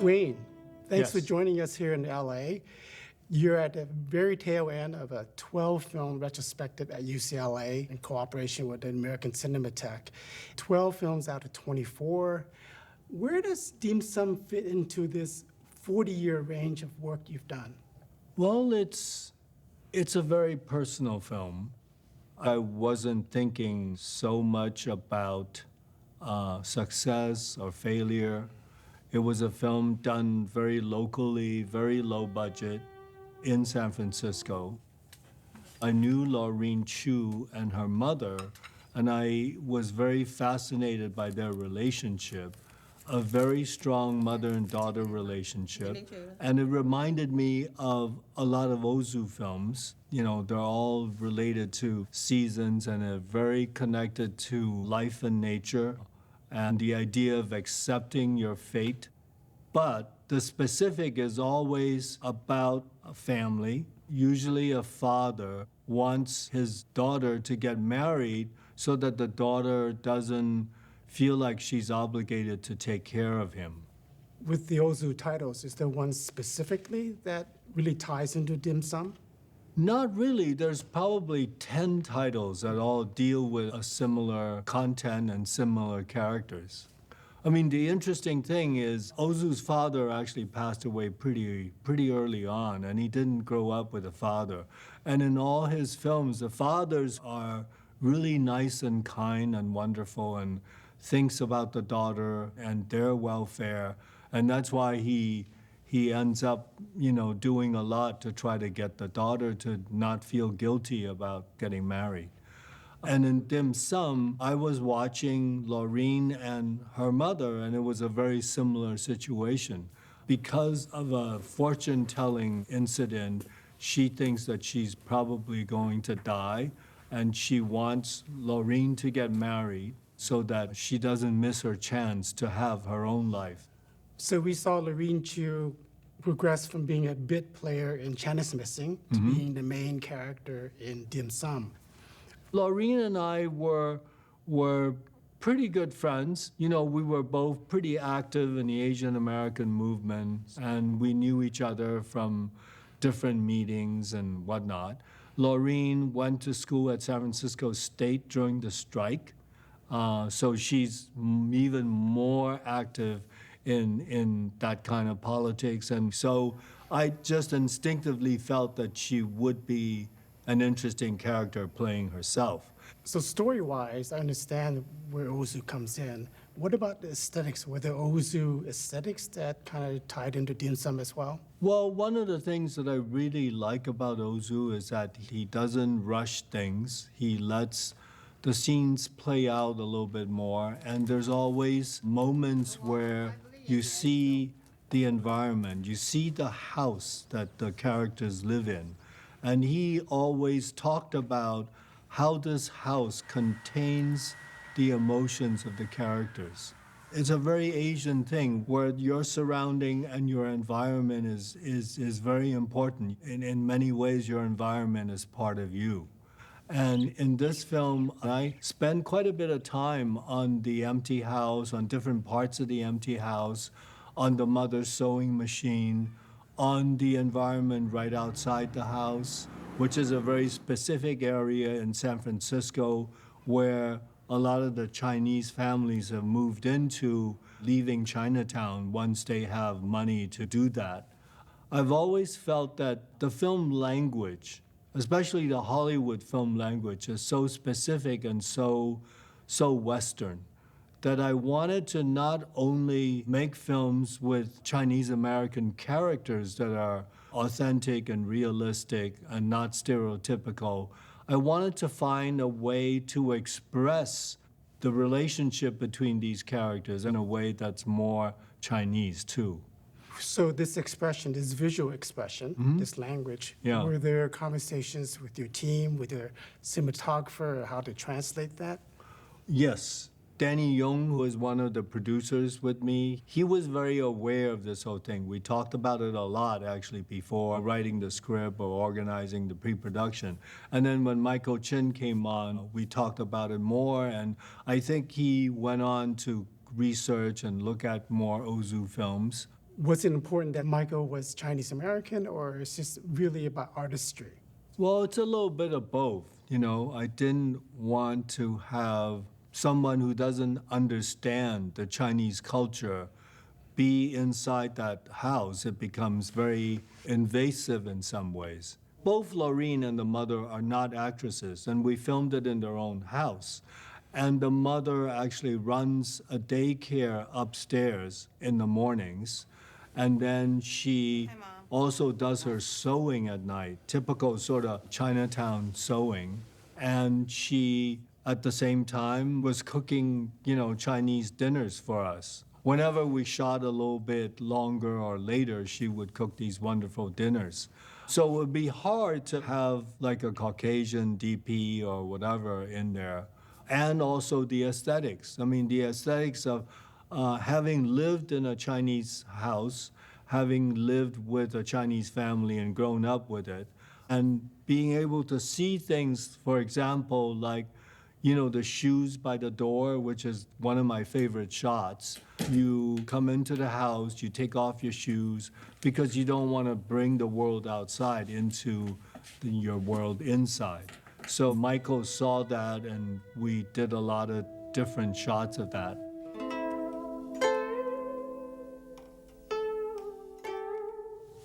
Wayne, thanks for Yes. joining us here in LA. You're at the very tail end of a 12-film retrospective at UCLA in cooperation with the American Cinematheque. 12 films out of 24. Where does Dim Sum fit into this 40-year range of work you've done? Well, it's a very personal film. I wasn't thinking so much about success or failure. It was a film done very locally, very low budget in San Francisco. I knew Laureen Chu and her mother, and I was very fascinated by their relationship, a very strong mother and daughter relationship. And it reminded me of a lot of Ozu films. You know, they're all related to seasons and are very connected to life and nature and the idea of accepting your fate. But the specific is always about a family. Usually a father wants his daughter to get married so that the daughter doesn't feel like she's obligated to take care of him. With the Ozu titles, is there one specifically that really ties into Dim Sum? Not really. There's probably 10 titles that all deal with a similar content and similar characters. I mean, the interesting thing is Ozu's father actually passed away pretty early on, and he didn't grow up with a father. And in all his films, the fathers are really nice and kind and wonderful and thinks about the daughter and their welfare. And that's why he ends up, doing a lot to try to get the daughter to not feel guilty about getting married. And in Dim Sum, I was watching Laureen and her mother, and it was a very similar situation. Because of a fortune-telling incident, she thinks that she's probably going to die, and she wants Laureen to get married so that she doesn't miss her chance to have her own life. So we saw Laureen Chu progress from being a bit player in China's Missing to being the main character in Dim Sum. Laureen and I were pretty good friends. You know, we were both pretty active in the Asian American movement, and we knew each other from different meetings and whatnot. Laureen went to school at San Francisco State during the strike, so she's even more active in that kind of politics. And so I just instinctively felt that she would be an interesting character playing herself. So story-wise, I understand where Ozu comes in. What about the aesthetics? Were there Ozu aesthetics that kind of tied into Dim Sum as well? Well, one of the things that I really like about Ozu is that he doesn't rush things. He lets the scenes play out a little bit more, and there's always moments where you see the environment, you see the house that the characters live in. And he always talked about how this house contains the emotions of the characters. It's a very Asian thing where your surrounding and your environment is very important. In many ways, your environment is part of you. And in this film, I spend quite a bit of time on the empty house, on different parts of the empty house, on the mother's sewing machine, on the environment right outside the house, which is a very specific area in San Francisco where a lot of the Chinese families have moved into, leaving Chinatown once they have money to do that. I've always felt that the film language, especially the Hollywood film language, is so specific and so Western, that I wanted to not only make films with Chinese American characters that are authentic and realistic and not stereotypical. I wanted to find a way to express the relationship between these characters in a way that's more Chinese too. So this expression, this visual expression, this language, Yeah. were there conversations with your team, with your cinematographer, how to translate that? Yes. Danny Young, who is one of the producers with me, he was very aware of this whole thing. We talked about it a lot, actually, before writing the script or organizing the pre-production. And then when Michael Chin came on, we talked about it more, and I think he went on to research and look at more Ozu films. Was it important that Michael was Chinese American, or it's just really about artistry? Well, it's a little bit of both. You know, I didn't want to have someone who doesn't understand the Chinese culture be inside that house. It becomes very invasive in some ways. Both Laureen and the mother are not actresses, and we filmed it in their own house. And the mother actually runs a daycare upstairs in the mornings, and then she also does her sewing at night, typical sort of Chinatown sewing. And she, at the same time, was cooking, you know, Chinese dinners for us. Whenever we shot a little bit longer or later, she would cook these wonderful dinners. So it would be hard to have like a Caucasian DP or whatever in there. And also the aesthetics. I mean, the aesthetics of having lived in a Chinese house, having lived with a Chinese family and grown up with it, and being able to see things, for example, like, you know, the shoes by the door, which is one of my favorite shots. You come into the house, you take off your shoes because you don't want to bring the world outside into your world inside. So Michael saw that, and we did a lot of different shots of that.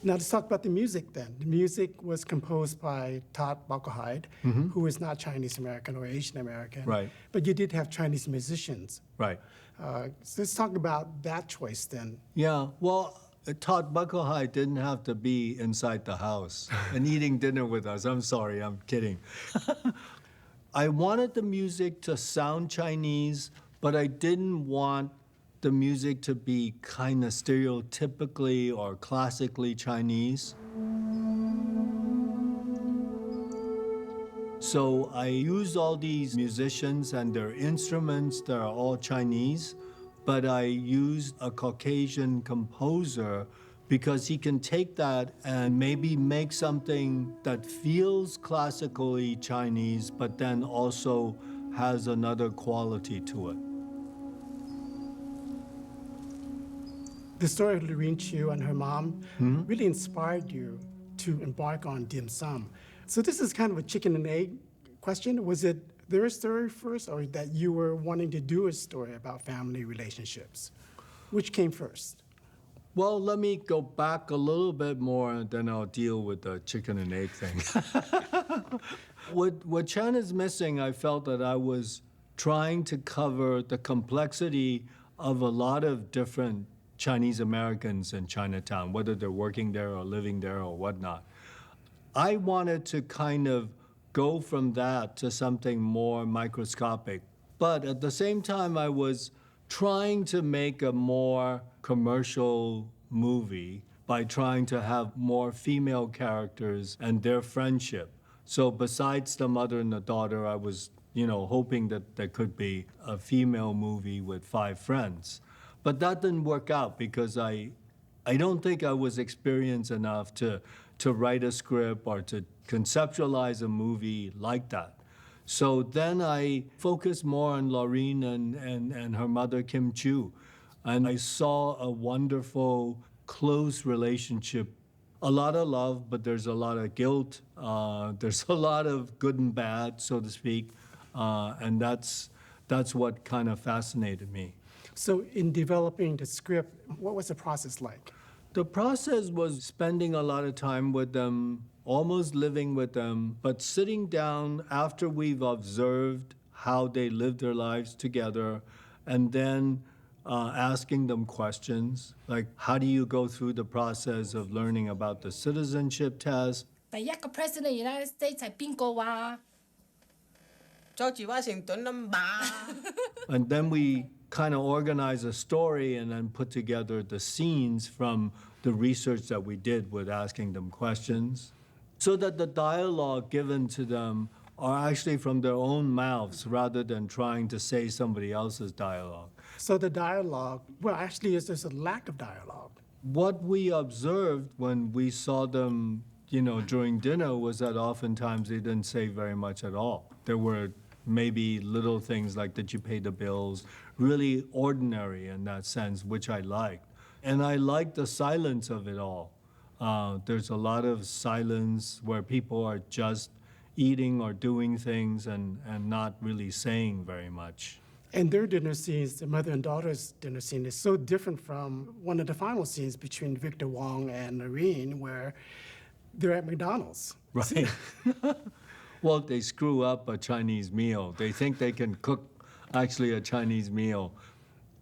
Now let's talk about the music then. The music was composed by Todd Buckelheid, who is not Chinese American or Asian American. Right. But you did have Chinese musicians. Right. So let's talk about that choice then. Yeah, well, Todd Buckelhide didn't have to be inside the house and eating dinner with us. I'm sorry, I'm kidding. I wanted the music to sound Chinese, but I didn't want the music to be kind of stereotypically or classically Chinese. So I used all these musicians and their instruments that are all Chinese, but I used a Caucasian composer because he can take that and maybe make something that feels classically Chinese, but then also has another quality to it. The story of Lorene Chiu and her mom really inspired you to embark on dim sum. So this is kind of a chicken and egg question. Was it their story first, or that you were wanting to do a story about family relationships? Which came first? Well, let me go back a little bit more, and then I'll deal with the chicken and egg thing. What China's Missing, I felt that I was trying to cover the complexity of a lot of different Chinese Americans in Chinatown, whether they're working there or living there or whatnot. I wanted to kind of go from that to something more microscopic. But at the same time, I was trying to make a more commercial movie by trying to have more female characters and their friendship. So besides the mother and the daughter, I was, hoping that there could be a female movie with 5 friends. But that didn't work out because I don't think I was experienced enough to write a script or to conceptualize a movie like that. So then I focused more on Laureen and her mother, Kim Chiu. And I saw a wonderful, close relationship. A lot of love, but there's a lot of guilt. There's a lot of good and bad, so to speak. And that's what kind of fascinated me. So in developing the script, what was the process like? The process was spending a lot of time with them, almost living with them, but sitting down after we've observed how they live their lives together, and then asking them questions, like how do you go through the process of learning about the citizenship test? 第一個 President United States 係邊個啊？ George Washington 啊嘛。 And then we kind of organize a story and then put together the scenes from the research that we did with asking them questions, so that the dialogue given to them are actually from their own mouths rather than trying to say somebody else's dialogue. So the dialogue, well, actually, there's a lack of dialogue. What we observed when we saw them, during dinner was that oftentimes they didn't say very much at all. There were maybe little things like, did you pay the bills? Really ordinary in that sense, which I liked. And I like the silence of it all. There's a lot of silence where people are just eating or doing things and not really saying very much. And their dinner scenes, the mother and daughter's dinner scene, is so different from one of the final scenes between Victor Wong and Noreen, where they're at McDonald's. Right. Well, they screw up a Chinese meal. They think they can cook actually a Chinese meal.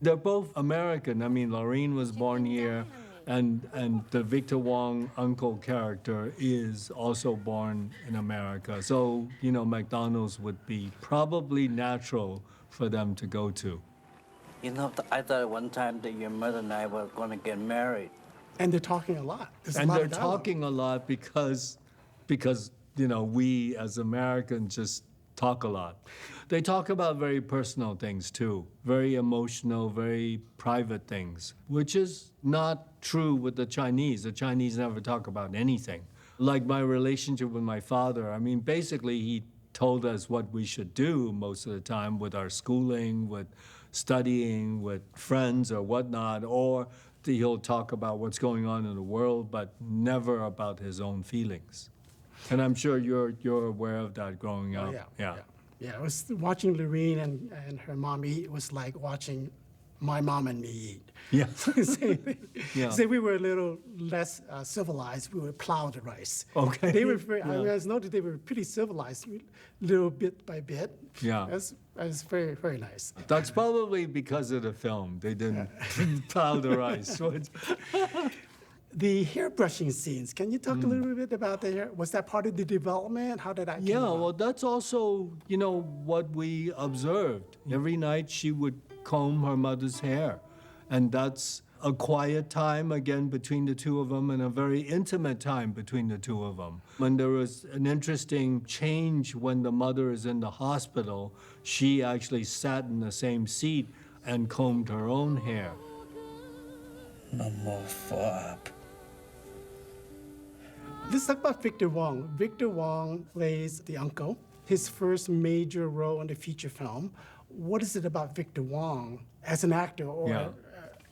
They're both American. I mean, Lorraine was born here, and the Victor Wong uncle character is also born in America. So, you know, McDonald's would be probably natural for them to go to. You know, I thought one time that your mother and I were going to get married. And they're talking a lot. There's a And lot they're of dialogue. talking a lot because, you know, we as Americans just talk a lot. They talk about very personal things too, very emotional, very private things, which is not true with the Chinese. The Chinese never talk about anything. Like my relationship with my father, I mean, basically he told us what we should do most of the time with our schooling, with studying, with friends or whatnot, or he'll talk about what's going on in the world, but never about his own feelings. And I'm sure you're aware of that growing Oh, up. yeah. It was watching Lorene and her mom eat was like watching my mom and me eat. Yeah. Same thing. Yeah. Say we were a little less civilized. We would plow the rice. Okay. They were very, Yeah. I noticed they were pretty civilized, little bit by bit. Yeah. That's very, very nice. That's probably because of the film. They didn't plow the rice. The hairbrushing scenes, can you talk a little bit about the hair? Was that part of the development? How did that come Yeah, about? well, that's also, you know, what we observed. Every night she would comb her mother's hair. And that's a quiet time, again, between the two of them, and a very intimate time between the two of them. When there was an interesting change when the mother is in the hospital, she actually sat in the same seat and combed her own hair. No more FOB. Let's talk about Victor Wong. Victor Wong plays the uncle, his first major role in the feature film. What is it about Victor Wong as an actor or Yeah.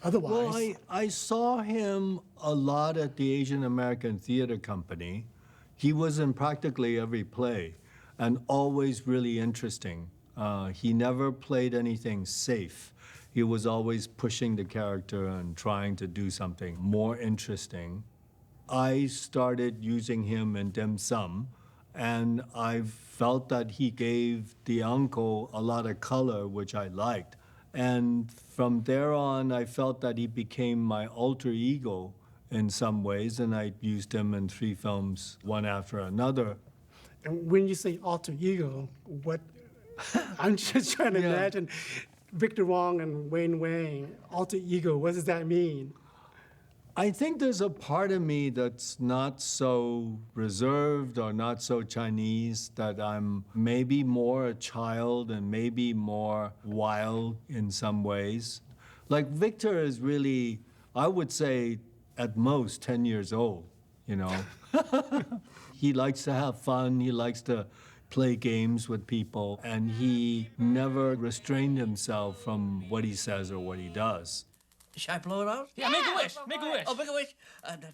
otherwise? Well, I saw him a lot at the Asian American Theater Company. He was in practically every play and always really interesting. He never played anything safe. He was always pushing the character and trying to do something more interesting. I started using him in Dim Sum, and I felt that he gave the uncle a lot of color, which I liked. And from there on, I felt that he became my alter ego in some ways, and I used him in 3 films, one after another. And when you say alter ego, what? I'm just trying to Yeah. imagine Victor Wong and Wayne Wang, alter ego. What does that mean? I think there's a part of me that's not so reserved or not so Chinese, that I'm maybe more a child and maybe more wild in some ways. Like Victor is really, I would say, at most 10 years old, you know. He likes to have fun, he likes to play games with people, and he never restrained himself from what he says or what he does. Should I blow it out? Yeah, make a wish. Make a wish. Oh, make a wish.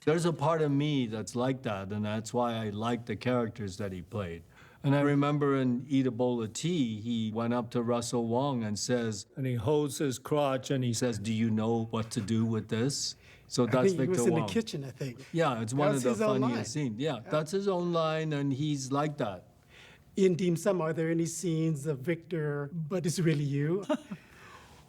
There's a part of me that's like that, and that's why I like the characters that he played. And I remember in Eat a Bowl of Tea, he went up to Russell Wong and says, and he holds his crotch and he says, "Do you know what to do with this?" So I that's think he Victor was in Wong. the kitchen, I think. Yeah, it's one That's of the his own line. funniest scenes. Yeah, that's his own line, and he's like that. In Dim Sum, are there any scenes of Victor, but it's really you,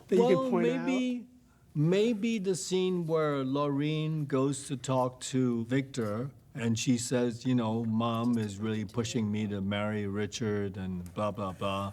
that you can point out? Maybe the scene where Laureen goes to talk to Victor and she says, you know, Mom is really pushing me to marry Richard and blah, blah, blah.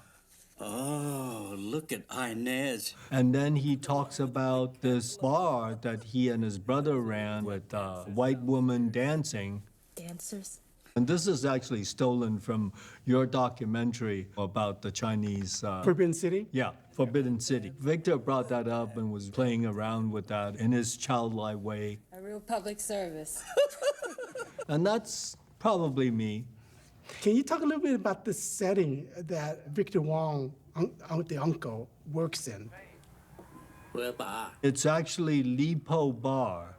Oh, look at Inez. And then he talks about this bar that he and his brother ran with a white woman dancing. Dancers. And this is actually stolen from your documentary about the Chinese. Forbidden City? Yeah, Forbidden City. Victor brought that up and was playing around with that in his childlike way. A real public service. And that's probably me. Can you talk a little bit about the setting that Victor Wong, the uncle, works in? Where bar? It's actually Lipo Bar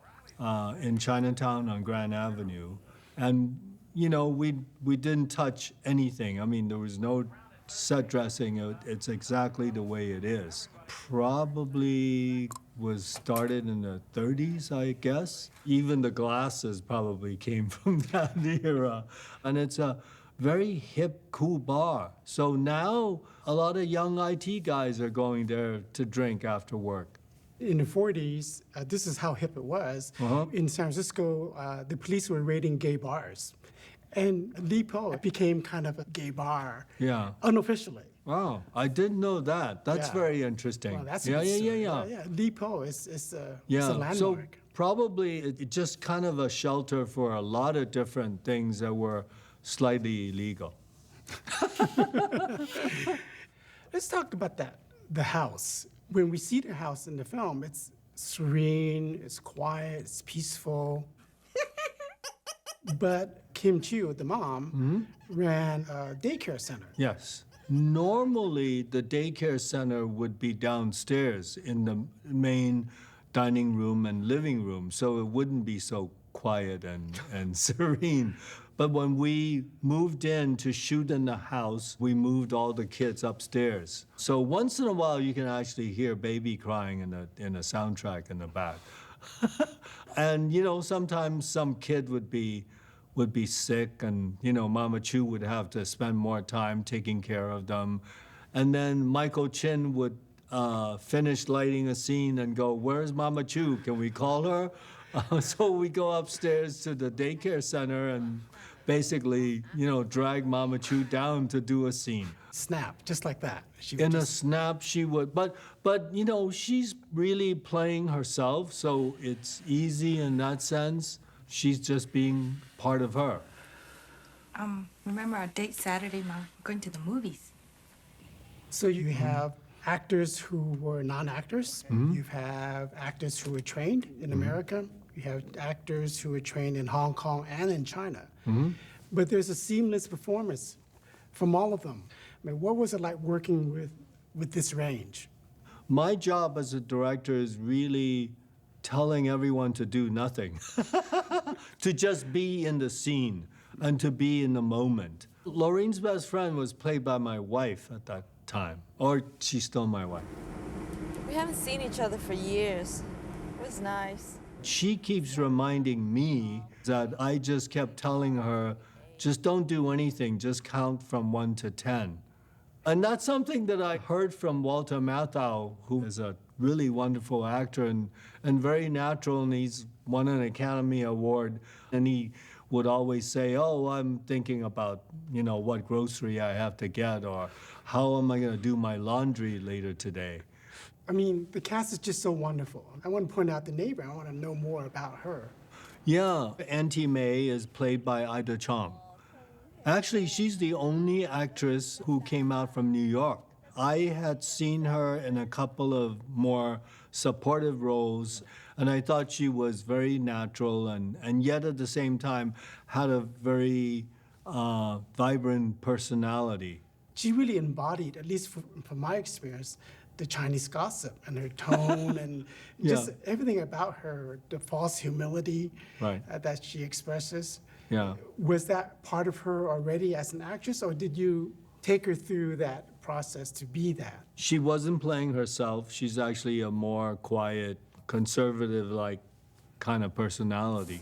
in Chinatown on Grand Avenue. And, you know, we didn't touch anything. I mean, there was no set dressing. It's exactly the way it is. Probably was started in the 30s, I guess. Even the glasses probably came from that era. And it's a very hip, cool bar. So now a lot of young IT guys are going there to drink after work. In the 40s, this is how hip it was. Uh-huh. In San Francisco, the police were raiding gay bars. And Lipo became kind of a gay bar, Yeah. unofficially. Wow, I didn't know that. That's Yeah. very interesting. Well, that's yeah, a good story. yeah. Lipo is a Yeah, landmark. so probably it just kind of a shelter for a lot of different things that were slightly illegal. Let's talk about that, the house. When we see the house in the film, it's serene, it's quiet, it's peaceful. But Kim Chiu, the mom, ran a daycare center. Yes. Normally, the daycare center would be downstairs in the main dining room and living room, so it wouldn't be so quiet and serene. But when we moved in to shoot in the house, we moved all the kids upstairs. So once in a while, you can actually hear baby crying in a soundtrack in the back. And, you know, sometimes some kid would be sick, and, you know, Mama Chu would have to spend more time taking care of them. And then Michael Chin would finish lighting a scene and go, "Where's Mama Chu? Can we call her?" So we go upstairs to the daycare center and basically, you know, drag Mama Chu down to do a scene. Snap, just like that. She would In a just- snap, she would, but you know, she's really playing herself, so it's easy in that sense. She's just being part of her. Remember our date Saturday, Mom? We're going to the movies. So you have actors who were non-actors. You have actors who were trained in America. You have actors who were trained in Hong Kong and in China. But there's a seamless performance from all of them. I mean, what was it like working with this range? My job as a director is really telling everyone to do nothing, to just be in the scene and to be in the moment. Lorraine's best friend was played by my wife at that time, or she's still my wife. We haven't seen each other for years. It was nice. She keeps reminding me that I just kept telling her, just don't do anything, just count from 1 to 10. And that's something that I heard from Walter Matthau, who is a really wonderful actor and very natural, and he's won an Academy Award. And he would always say, "Oh, I'm thinking about, you know, what grocery I have to get, or how am I going to do my laundry later today." I mean, the cast is just so wonderful. I want to point out the neighbor. I want to know more about her. Yeah, Auntie May is played by Ida Chong. Actually, she's the only actress who came out from New York. I had seen her in a couple of more supportive roles, and I thought she was very natural and yet at the same time had a very vibrant personality. She really embodied, at least from my experience, the Chinese gossip and her tone and just Yeah. everything about her, the false humility Right. that she expresses. Yeah. Was that part of her already as an actress, or did you take her through that process to be that? She wasn't playing herself. She's actually a more quiet, conservative-like kind of personality.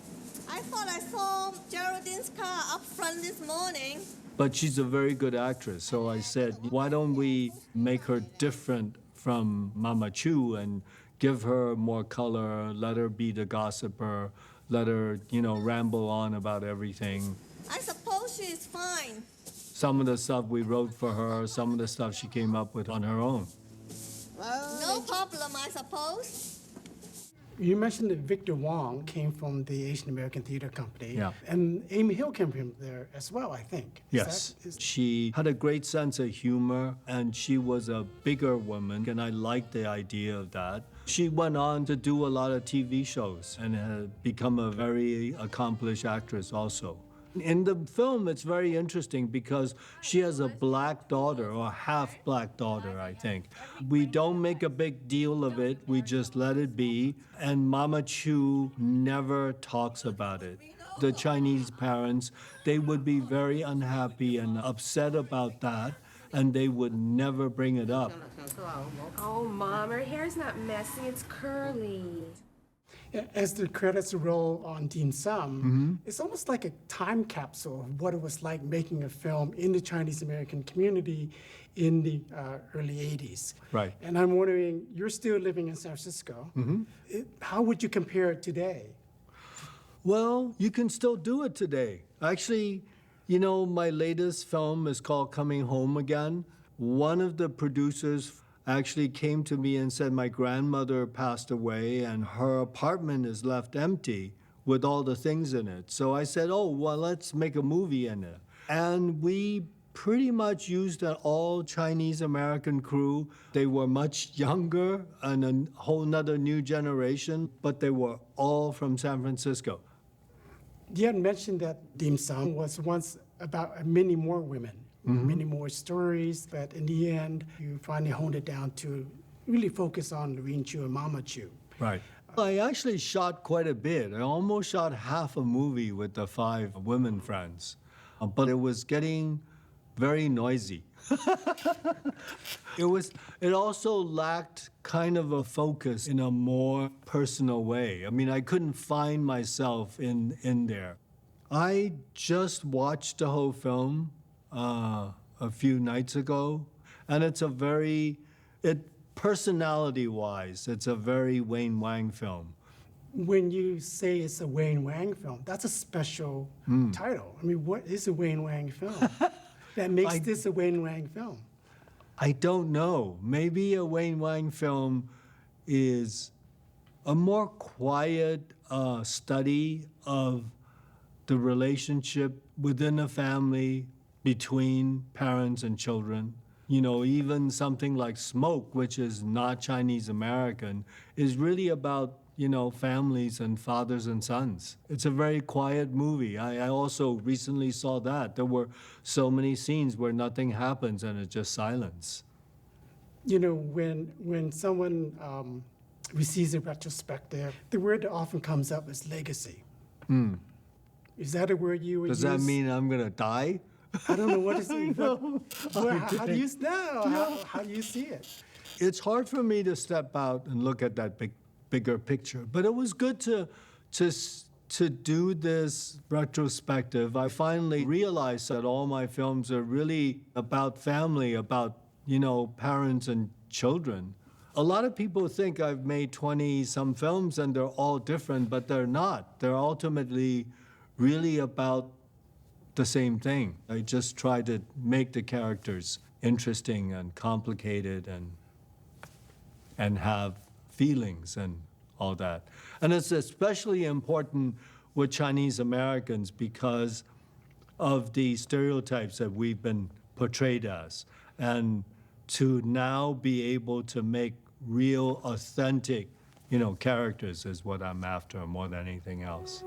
I thought I saw Geraldine's car up front this morning. But she's a very good actress, so I said, why don't we make her different from Mama Chu and give her more color, let her be the gossiper, let her, you know, ramble on about everything. I suppose she is fine. Some of the stuff we wrote for her, some of the stuff she came up with on her own. No problem, I suppose. You mentioned that Victor Wong came from the Asian American Theater Company. Yeah. And Amy Hill came from there as well, I think. Yes. She had a great sense of humor, and she was a bigger woman, and I liked the idea of that. She went on to do a lot of TV shows and had become a very accomplished actress also. In the film, it's very interesting because she has a black daughter, or half black daughter, I think. We don't make a big deal of it, we just let it be. And Mama Chu never talks about it. The Chinese parents, they would be very unhappy and upset about that, and they would never bring it up. Oh, Mom, her hair's not messy, it's curly. As the credits roll on Dim Sum, it's almost like a time capsule of what it was like making a film in the Chinese American community in the early 80s. Right. And I'm wondering, you're still living in San Francisco. How would you compare it today? Well, you can still do it today. Actually, you know, my latest film is called Coming Home Again. One of the producers actually came to me and said my grandmother passed away and her apartment is left empty with all the things in it. So I said, oh, well, let's make a movie in it. And we pretty much used an all Chinese American crew. They were much younger and a whole nother new generation, but they were all from San Francisco. You had mentioned that Dim Sum was once about many more women, many more stories, but in the end, you finally honed it down to really focus on Lorene Chu and Mama Chu. Right. I actually shot quite a bit. I almost shot half a movie with the 5 women friends, but it was getting very noisy. It also lacked kind of a focus in a more personal way. I mean, I couldn't find myself in there. I just watched the whole film a few nights ago, and personality-wise, it's a very Wayne Wang film. When you say it's a Wayne Wang film, that's a special title. I mean, what is a Wayne Wang film that makes this a Wayne Wang film? I don't know. Maybe a Wayne Wang film is a more quiet study of the relationship within a family between parents and children. You know, even something like Smoke, which is not Chinese American, is really about, you know, families and fathers and sons. It's a very quiet movie. I also recently saw that. There were so many scenes where nothing happens and it's just silence. You know, when someone receives a retrospective, the word that often comes up is legacy. Is that a word you would use? Does that mean I'm gonna die? I don't know what is it. How do you know? How do you see it? It's hard for me to step out and look at that bigger picture, but it was good to do this retrospective. I finally realized that all my films are really about family, about, you know, parents and children. A lot of people think I've made 20-some films and they're all different, but they're not. They're ultimately really about the same thing. I just try to make the characters interesting and complicated and have feelings and all that. And it's especially important with Chinese Americans because of the stereotypes that we've been portrayed as. And to now be able to make real, authentic, you know, characters is what I'm after more than anything else.